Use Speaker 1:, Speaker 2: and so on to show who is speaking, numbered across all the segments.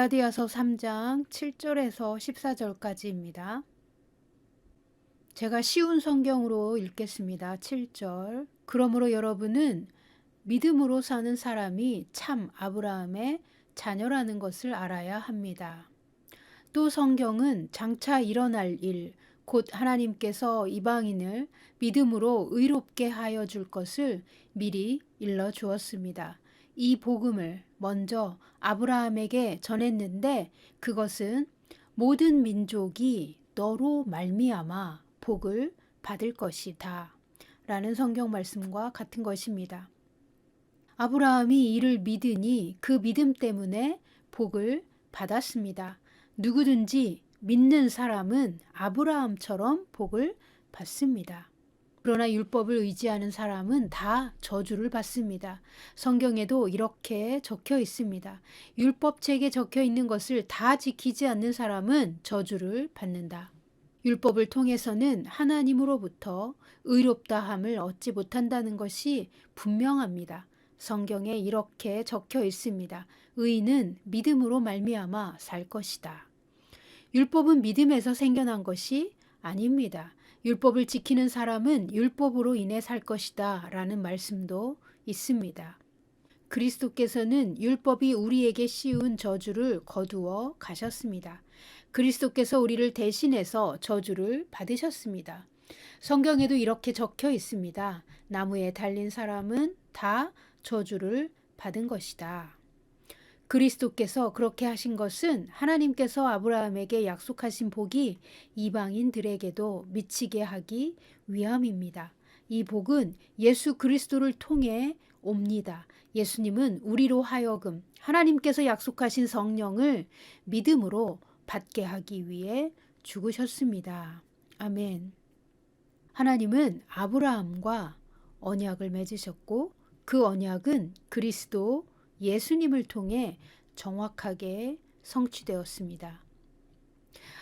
Speaker 1: 갈라디아서 3장 7절에서 14절까지입니다. 제가 쉬운 성경으로 읽겠습니다. 7절. 그러므로 여러분은 믿음으로 사는 사람이 참 아브라함의 자녀라는 것을 알아야 합니다. 또 성경은 장차 일어날 일, 곧 하나님께서 이방인을 믿음으로 의롭게 하여 줄 것을 미리 일러 주었습니다. 이 복음을 먼저 아브라함에게 전했는데 그것은 모든 민족이 너로 말미암아 복을 받을 것이다 라는 성경 말씀과 같은 것입니다. 아브라함이 이를 믿으니 그 믿음 때문에 복을 받았습니다. 누구든지 믿는 사람은 아브라함처럼 복을 받습니다. 그러나 율법을 의지하는 사람은 다 저주를 받습니다. 성경에도 이렇게 적혀 있습니다. 율법책에 적혀 있는 것을 다 지키지 않는 사람은 저주를 받는다. 율법을 통해서는 하나님으로부터 의롭다함을 얻지 못한다는 것이 분명합니다. 성경에 이렇게 적혀 있습니다. 의인은 믿음으로 말미암아 살 것이다. 율법은 믿음에서 생겨난 것이 아닙니다. 율법을 지키는 사람은 율법으로 인해 살 것이다 라는 말씀도 있습니다. 그리스도께서는 율법이 우리에게 씌운 저주를 거두어 가셨습니다. 그리스도께서 우리를 대신해서 저주를 받으셨습니다. 성경에도 이렇게 적혀 있습니다. 나무에 달린 사람은 다 저주를 받은 것이다. 그리스도께서 그렇게 하신 것은 하나님께서 아브라함에게 약속하신 복이 이방인들에게도 미치게 하기 위함입니다. 이 복은 예수 그리스도를 통해 옵니다. 예수님은 우리로 하여금 하나님께서 약속하신 성령을 믿음으로 받게 하기 위해 죽으셨습니다. 아멘. 하나님은 아브라함과 언약을 맺으셨고 그 언약은 그리스도 예수님을 통해 정확하게 성취되었습니다.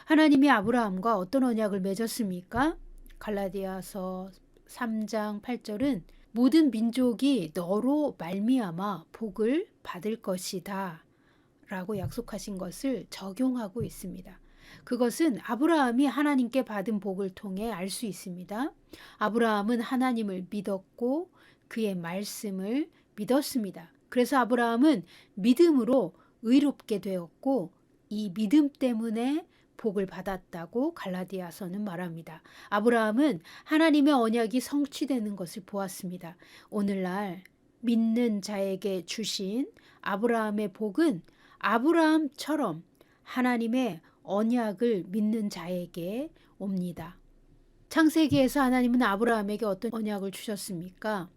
Speaker 1: 하나님이 아브라함과 어떤 언약을 맺었습니까? 갈라디아서 3장 8절은 모든 민족이 너로 말미암아 복을 받을 것이다 라고 약속하신 것을 적용하고 있습니다. 그것은 아브라함이 하나님께 받은 복을 통해 알 수 있습니다. 아브라함은 하나님을 믿었고 그의 말씀을 믿었습니다. 그래서 아브라함은 믿음으로 의롭게 되었고 이 믿음 때문에 복을 받았다고 갈라디아서는 말합니다. 아브라함은 하나님의 언약이 성취되는 것을 보았습니다. 오늘날 믿는 자에게 주신 아브라함의 복은 아브라함처럼 하나님의 언약을 믿는 자에게 옵니다. 창세기에서 하나님은 아브라함에게 어떤 언약을 주셨습니까?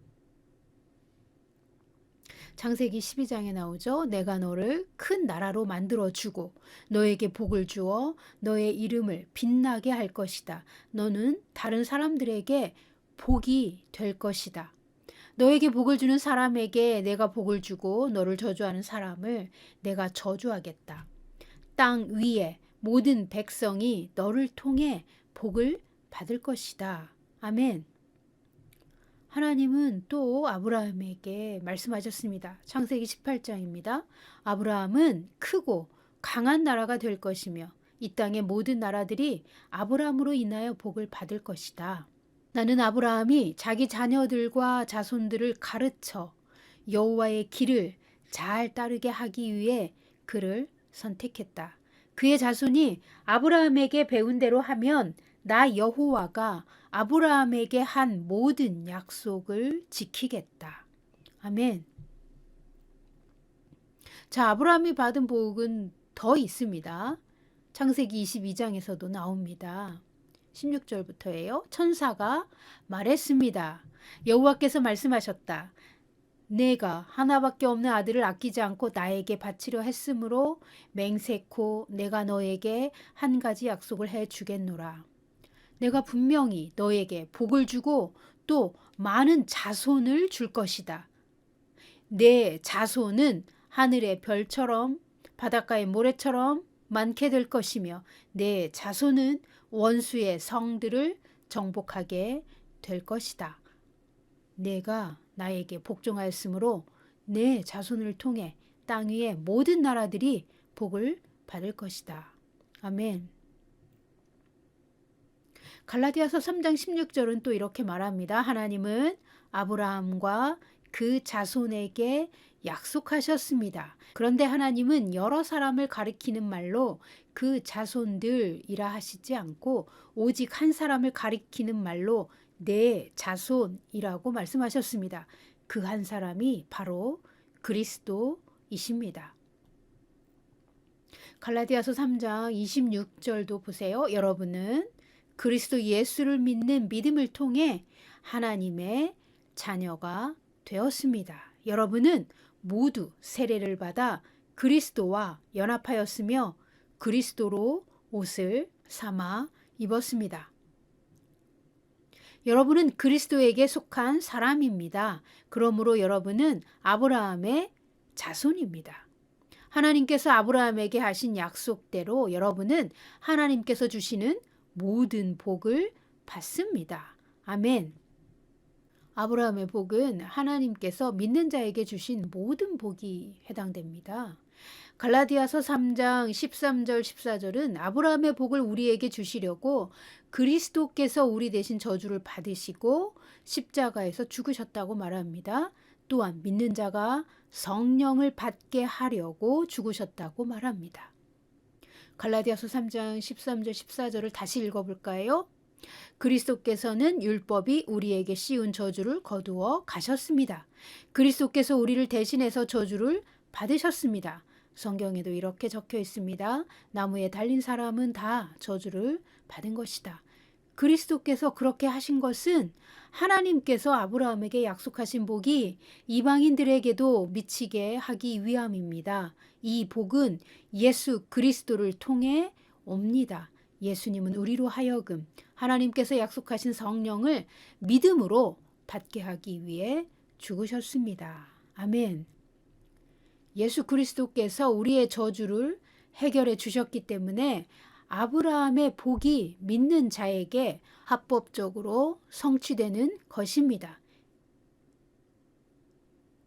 Speaker 1: 창세기 12장에 나오죠. 내가 너를 큰 나라로 만들어주고 너에게 복을 주어 너의 이름을 빛나게 할 것이다. 너는 다른 사람들에게 복이 될 것이다. 너에게 복을 주는 사람에게 내가 복을 주고 너를 저주하는 사람을 내가 저주하겠다. 땅 위에 모든 백성이 너를 통해 복을 받을 것이다. 아멘. 하나님은 또 아브라함에게 말씀하셨습니다. 창세기 18장입니다. 아브라함은 크고 강한 나라가 될 것이며 이 땅의 모든 나라들이 아브라함으로 인하여 복을 받을 것이다. 나는 아브라함이 자기 자녀들과 자손들을 가르쳐 여호와의 길을 잘 따르게 하기 위해 그를 선택했다. 그의 자손이 아브라함에게 배운 대로 하면 나 여호와가 아브라함에게 한 모든 약속을 지키겠다. 아멘. 자, 아브라함이 받은 복은 더 있습니다. 창세기 22장에서도 나옵니다. 16절부터예요. 천사가 말했습니다. 여호와께서 말씀하셨다. 내가 하나밖에 없는 아들을 아끼지 않고 나에게 바치려 했으므로 맹세코 내가 너에게 한 가지 약속을 해 주겠노라. 내가 분명히 너에게 복을 주고 또 많은 자손을 줄 것이다. 내 자손은 하늘의 별처럼 바닷가의 모래처럼 많게 될 것이며 내 자손은 원수의 성들을 정복하게 될 것이다. 내가 나에게 복종하였으므로 내 자손을 통해 땅 위의 모든 나라들이 복을 받을 것이다. 아멘. 갈라디아서 3장 16절은 또 이렇게 말합니다. 하나님은 아브라함과 그 자손에게 약속하셨습니다. 그런데 하나님은 여러 사람을 가리키는 말로 그 자손들이라 하시지 않고 오직 한 사람을 가리키는 말로 내 자손이라고 말씀하셨습니다. 그 한 사람이 바로 그리스도이십니다. 갈라디아서 3장 26절도 보세요. 여러분은 그리스도 예수를 믿는 믿음을 통해 하나님의 자녀가 되었습니다. 여러분은 모두 세례를 받아 그리스도와 연합하였으며 그리스도로 옷을 삼아 입었습니다. 여러분은 그리스도에게 속한 사람입니다. 그러므로 여러분은 아브라함의 자손입니다. 하나님께서 아브라함에게 하신 약속대로 여러분은 하나님께서 주시는 모든 복을 받습니다. 아멘. 아브라함의 복은 하나님께서 믿는 자에게 주신 모든 복이 해당됩니다. 갈라디아서 3장 13절 14절은 아브라함의 복을 우리에게 주시려고 그리스도께서 우리 대신 저주를 받으시고 십자가에서 죽으셨다고 말합니다. 또한 믿는 자가 성령을 받게 하려고 죽으셨다고 말합니다. 갈라디아서 3장 13절 14절을 다시 읽어볼까요? 그리스도께서는 율법이 우리에게 씌운 저주를 거두어 가셨습니다. 그리스도께서 우리를 대신해서 저주를 받으셨습니다. 성경에도 이렇게 적혀 있습니다. 나무에 달린 사람은 다 저주를 받은 것이다. 그리스도께서 그렇게 하신 것은 하나님께서 아브라함에게 약속하신 복이 이방인들에게도 미치게 하기 위함입니다. 이 복은 예수 그리스도를 통해 옵니다. 예수님은 우리로 하여금 하나님께서 약속하신 성령을 믿음으로 받게 하기 위해 죽으셨습니다. 아멘. 예수 그리스도께서 우리의 저주를 해결해 주셨기 때문에 아브라함의 복이 믿는 자에게 합법적으로 성취되는 것입니다.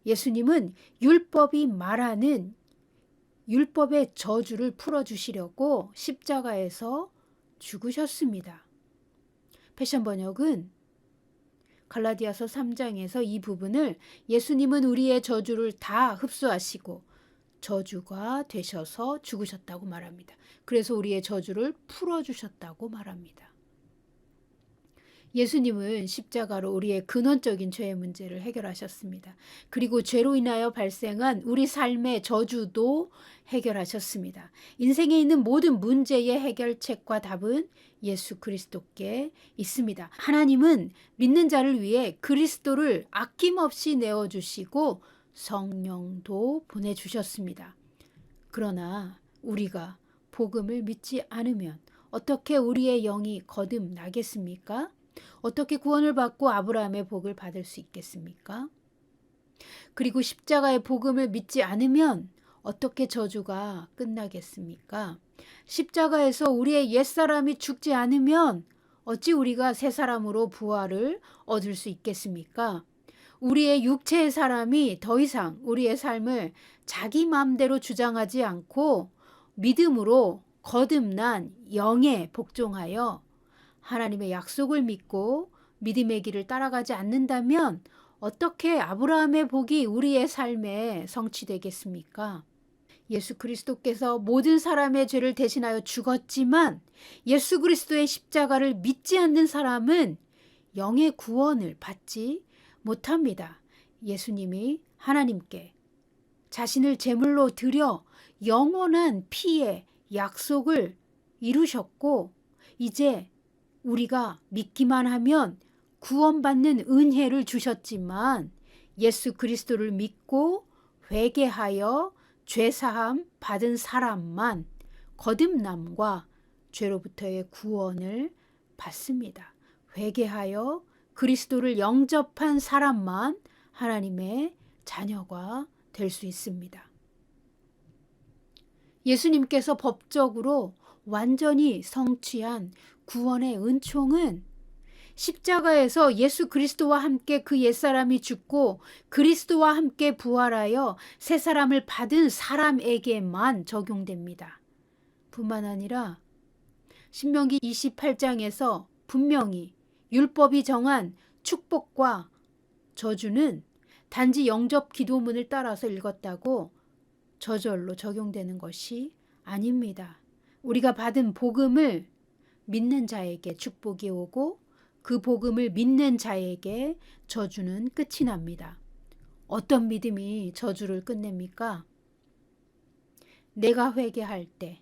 Speaker 1: 예수님은 율법이 말하는 율법의 저주를 풀어주시려고 십자가에서 죽으셨습니다. 패션 번역은 갈라디아서 3장에서 이 부분을 예수님은 우리의 저주를 다 흡수하시고 저주가 되셔서 죽으셨다고 말합니다. 그래서 우리의 저주를 풀어주셨다고 말합니다. 예수님은 십자가로 우리의 근원적인 죄의 문제를 해결하셨습니다. 그리고 죄로 인하여 발생한 우리 삶의 저주도 해결하셨습니다. 인생에 있는 모든 문제의 해결책과 답은 예수 그리스도께 있습니다. 하나님은 믿는 자를 위해 그리스도를 아낌없이 내어주시고 성령도 보내주셨습니다. 그러나 우리가 복음을 믿지 않으면 어떻게 우리의 영이 거듭나겠습니까? 어떻게 구원을 받고 아브라함의 복을 받을 수 있겠습니까? 그리고 십자가의 복음을 믿지 않으면 어떻게 저주가 끝나겠습니까? 십자가에서 우리의 옛사람이 죽지 않으면 어찌 우리가 새 사람으로 부활을 얻을 수 있겠습니까? 우리의 육체의 사람이 더 이상 우리의 삶을 자기 마음대로 주장하지 않고 믿음으로 거듭난 영에 복종하여 하나님의 약속을 믿고 믿음의 길을 따라가지 않는다면 어떻게 아브라함의 복이 우리의 삶에 성취되겠습니까? 예수 그리스도께서 모든 사람의 죄를 대신하여 죽었지만 예수 그리스도의 십자가를 믿지 않는 사람은 영의 구원을 받지 못합니다. 예수님이 하나님께 자신을 제물로 드려 영원한 피의 약속을 이루셨고 이제 우리가 믿기만 하면 구원받는 은혜를 주셨지만 예수 그리스도를 믿고 회개하여 죄사함 받은 사람만 거듭남과 죄로부터의 구원을 받습니다. 회개하여 그리스도를 영접한 사람만 하나님의 자녀가 될 수 있습니다. 예수님께서 법적으로 완전히 성취한 구원의 은총은 십자가에서 예수 그리스도와 함께 그 옛사람이 죽고 그리스도와 함께 부활하여 새 사람을 받은 사람에게만 적용됩니다. 뿐만 아니라 신명기 28장에서 분명히 율법이 정한 축복과 저주는 단지 영접 기도문을 따라서 읽었다고 저절로 적용되는 것이 아닙니다. 우리가 받은 복음을 믿는 자에게 축복이 오고 그 복음을 믿는 자에게 저주는 끝이 납니다. 어떤 믿음이 저주를 끝냅니까? 내가 회개할 때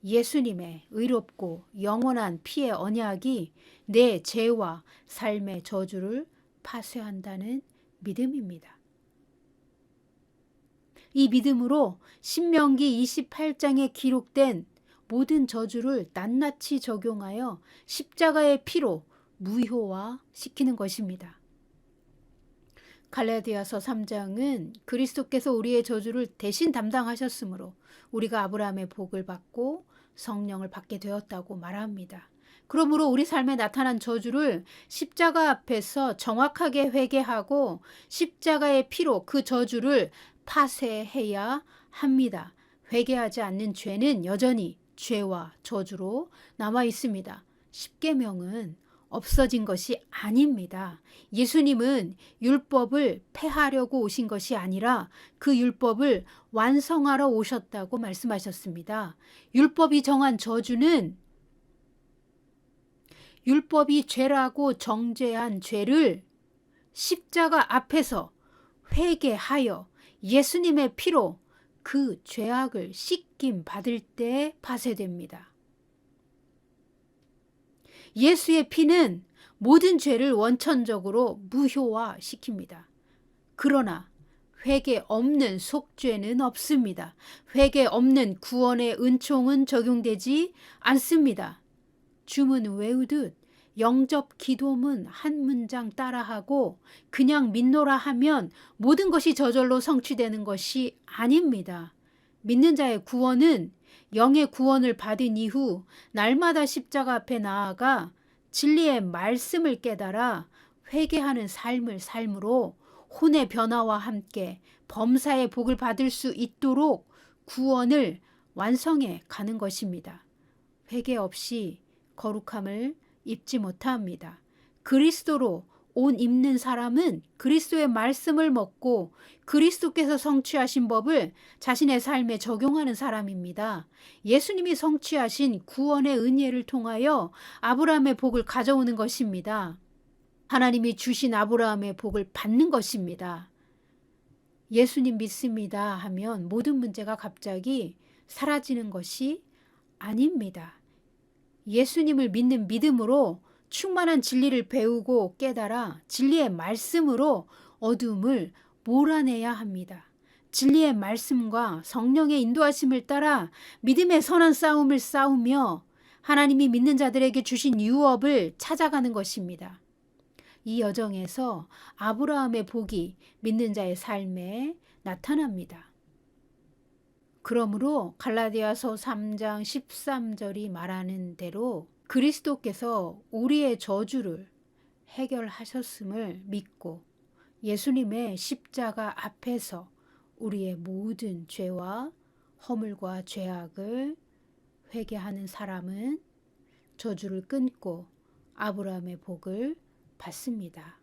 Speaker 1: 예수님의 의롭고 영원한 피의 언약이 내 죄와 삶의 저주를 파쇄한다는 믿음입니다. 이 믿음으로 신명기 28장에 기록된 모든 저주를 낱낱이 적용하여 십자가의 피로 무효화시키는 것입니다. 갈라디아서 3장은 그리스도께서 우리의 저주를 대신 담당하셨으므로 우리가 아브라함의 복을 받고 성령을 받게 되었다고 말합니다. 그러므로 우리 삶에 나타난 저주를 십자가 앞에서 정확하게 회개하고 십자가의 피로 그 저주를 파쇄해야 합니다. 회개하지 않는 죄는 여전히 죄와 저주로 남아 있습니다. 십계명은 없어진 것이 아닙니다. 예수님은 율법을 폐하려고 오신 것이 아니라 그 율법을 완성하러 오셨다고 말씀하셨습니다. 율법이 정한 저주는 율법이 죄라고 정죄한 죄를 십자가 앞에서 회개하여 예수님의 피로 그 죄악을 씻김 받을 때 파쇄됩니다. 예수의 피는 모든 죄를 원천적으로 무효화시킵니다. 그러나 회개 없는 속죄는 없습니다. 회개 없는 구원의 은총은 적용되지 않습니다. 주문 외우듯 영접 기도문 한 문장 따라하고 그냥 믿노라 하면 모든 것이 저절로 성취되는 것이 아닙니다. 믿는 자의 구원은 영의 구원을 받은 이후 날마다 십자가 앞에 나아가 진리의 말씀을 깨달아 회개하는 삶을 삶으로 혼의 변화와 함께 범사의 복을 받을 수 있도록 구원을 완성해 가는 것입니다. 회개 없이 거룩함을 입지 못합니다. 그리스도로 옷 입는 사람은 그리스도의 말씀을 먹고 그리스도께서 성취하신 법을 자신의 삶에 적용하는 사람입니다. 예수님이 성취하신 구원의 은혜를 통하여 아브라함의 복을 가져오는 것입니다. 하나님이 주신 아브라함의 복을 받는 것입니다. 예수님 믿습니다 하면 모든 문제가 갑자기 사라지는 것이 아닙니다. 예수님을 믿는 믿음으로 충만한 진리를 배우고 깨달아 진리의 말씀으로 어둠을 몰아내야 합니다. 진리의 말씀과 성령의 인도하심을 따라 믿음의 선한 싸움을 싸우며 하나님이 믿는 자들에게 주신 유업을 찾아가는 것입니다. 이 여정에서 아브라함의 복이 믿는 자의 삶에 나타납니다. 그러므로 갈라디아서 3장 13절이 말하는 대로 그리스도께서 우리의 저주를 해결하셨음을 믿고 예수님의 십자가 앞에서 우리의 모든 죄와 허물과 죄악을 회개하는 사람은 저주를 끊고 아브라함의 복을 받습니다.